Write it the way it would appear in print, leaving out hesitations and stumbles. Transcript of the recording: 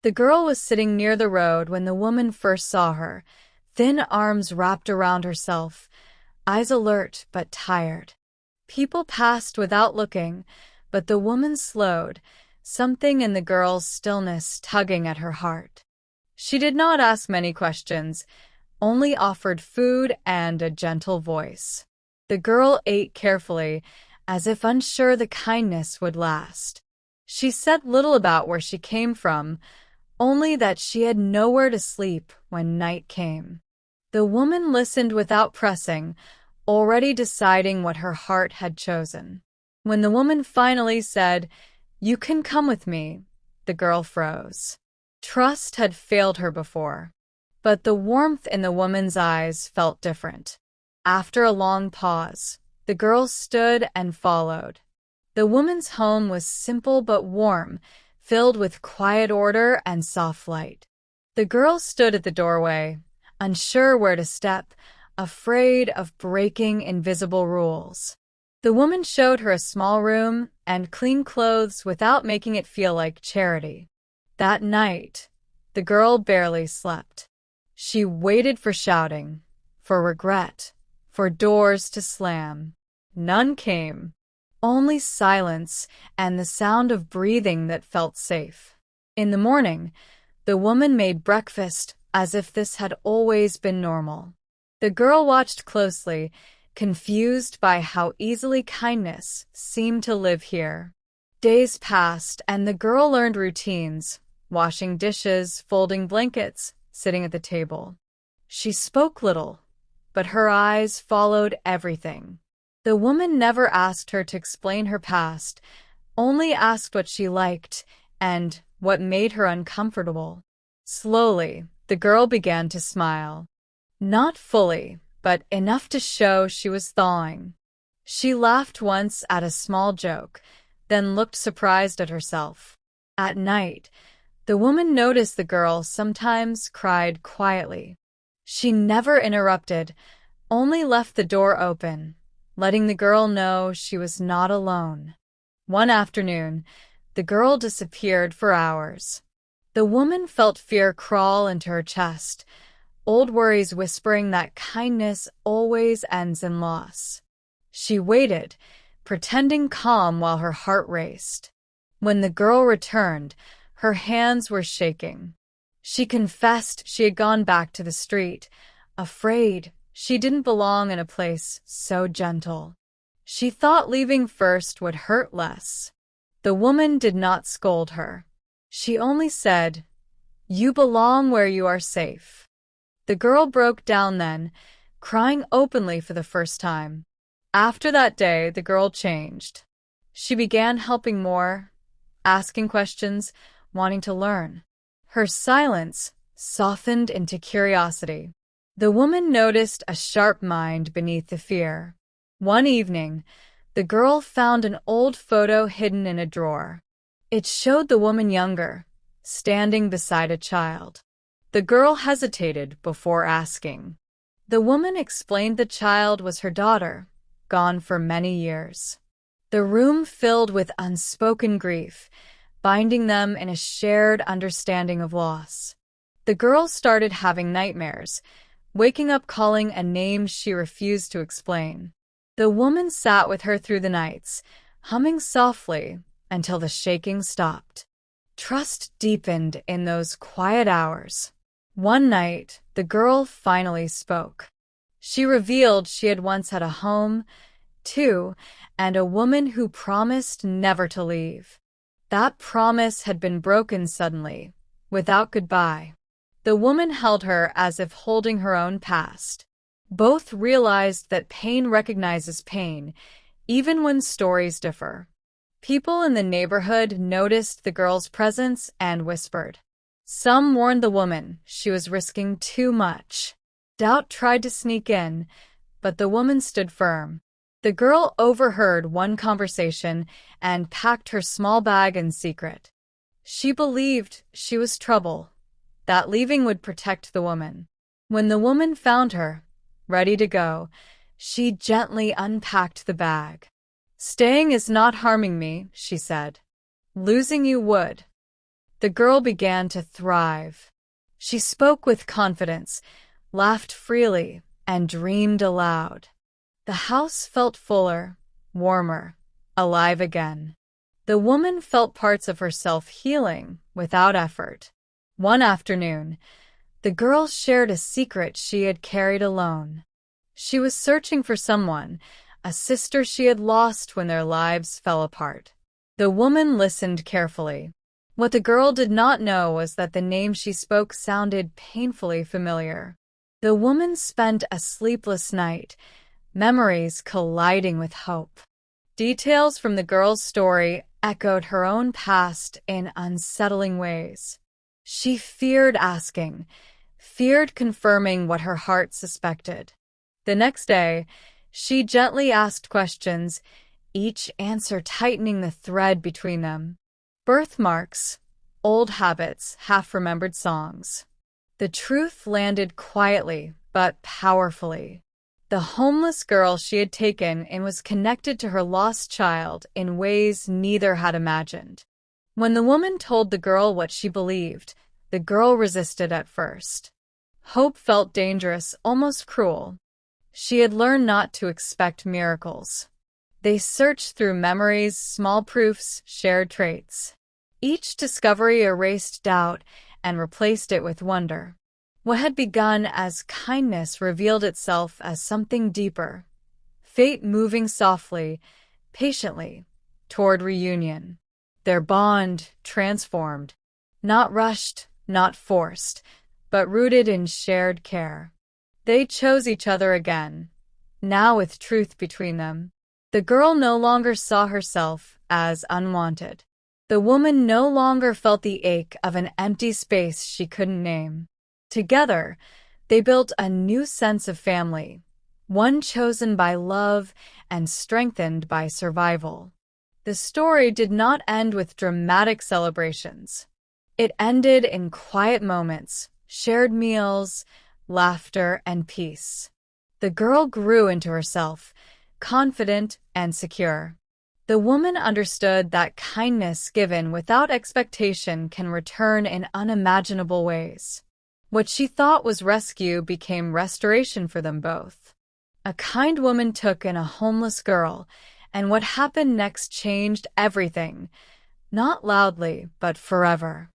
The girl was sitting near the road when the woman first saw her, thin arms wrapped around herself, eyes alert but tired. People passed without looking, but the woman slowed, something in the girl's stillness tugging at her heart. She did not ask many questions, only offered food and a gentle voice. The girl ate carefully, as if unsure the kindness would last. She said little about where she came from, only that she had nowhere to sleep when night came. The woman listened without pressing, already deciding what her heart had chosen. When the woman finally said, "You can come with me," the girl froze. Trust had failed her before, but the warmth in the woman's eyes felt different. After a long pause, the girl stood and followed. The woman's home was simple but warm, filled with quiet order and soft light. The girl stood at the doorway, unsure where to step, afraid of breaking invisible rules. The woman showed her a small room and clean clothes without making it feel like charity. That night, the girl barely slept. She waited for shouting, for regret, for doors to slam. None came. Only silence and the sound of breathing that felt safe. In the morning, the woman made breakfast as if this had always been normal. The girl watched closely, confused by how easily kindness seemed to live here. Days passed, and the girl learned routines, washing dishes, folding blankets, sitting at the table. She spoke little, but her eyes followed everything. The woman never asked her to explain her past, only asked what she liked and what made her uncomfortable. Slowly, the girl began to smile. Not fully, but enough to show she was thawing. She laughed once at a small joke, then looked surprised at herself. At night, the woman noticed the girl sometimes cried quietly. She never interrupted, only left the door open, letting the girl know she was not alone. One afternoon, the girl disappeared for hours. The woman felt fear crawl into her chest, old worries whispering that kindness always ends in loss. She waited, pretending calm while her heart raced. When the girl returned, her hands were shaking. She confessed she had gone back to the street, afraid she didn't belong in a place so gentle. She thought leaving first would hurt less. The woman did not scold her. She only said, "You belong where you are safe." The girl broke down then, crying openly for the first time. After that day, the girl changed. She began helping more, asking questions, wanting to learn. Her silence softened into curiosity. The woman noticed a sharp mind beneath the fear. One evening, the girl found an old photo hidden in a drawer. It showed the woman younger, standing beside a child. The girl hesitated before asking. The woman explained the child was her daughter, gone for many years. The room filled with unspoken grief, binding them in a shared understanding of loss. The girl started having nightmares, waking up calling a name she refused to explain. The woman sat with her through the nights, humming softly until the shaking stopped. Trust deepened in those quiet hours. One night, the girl finally spoke. She revealed she had once had a home, too, and a woman who promised never to leave. That promise had been broken suddenly, without goodbye. The woman held her as if holding her own past. Both realized that pain recognizes pain, even when stories differ. People in the neighborhood noticed the girl's presence and whispered. Some warned the woman she was risking too much. Doubt tried to sneak in, but the woman stood firm. The girl overheard one conversation and packed her small bag in secret. She believed she was trouble, that leaving would protect the woman. When the woman found her, ready to go, she gently unpacked the bag. "Staying is not harming me," she said. "Losing you would." The girl began to thrive. She spoke with confidence, laughed freely, and dreamed aloud. The house felt fuller, warmer, alive again. The woman felt parts of herself healing without effort. One afternoon, the girl shared a secret she had carried alone. She was searching for someone, a sister she had lost when their lives fell apart. The woman listened carefully. What the girl did not know was that the name she spoke sounded painfully familiar. The woman spent a sleepless night, memories colliding with hope. Details from the girl's story echoed her own past in unsettling ways. She feared asking, feared confirming what her heart suspected. The next day, she gently asked questions, each answer tightening the thread between them. Birthmarks, old habits, half-remembered songs. The truth landed quietly but powerfully. The homeless girl she had taken in was connected to her lost child in ways neither had imagined. When the woman told the girl what she believed, the girl resisted at first. Hope felt dangerous, almost cruel. She had learned not to expect miracles. They searched through memories, small proofs, shared traits. Each discovery erased doubt and replaced it with wonder. What had begun as kindness revealed itself as something deeper, fate moving softly, patiently, toward reunion. Their bond transformed, not rushed, not forced, but rooted in shared care. They chose each other again, now with truth between them. The girl no longer saw herself as unwanted. The woman no longer felt the ache of an empty space she couldn't name. Together, they built a new sense of family, one chosen by love and strengthened by survival. The story did not end with dramatic celebrations. It ended in quiet moments, shared meals, laughter, and peace. The girl grew into herself, confident and secure. The woman understood that kindness given without expectation can return in unimaginable ways. What she thought was rescue became restoration for them both. A kind woman took in a homeless girl, and what happened next changed everything, not loudly, but forever.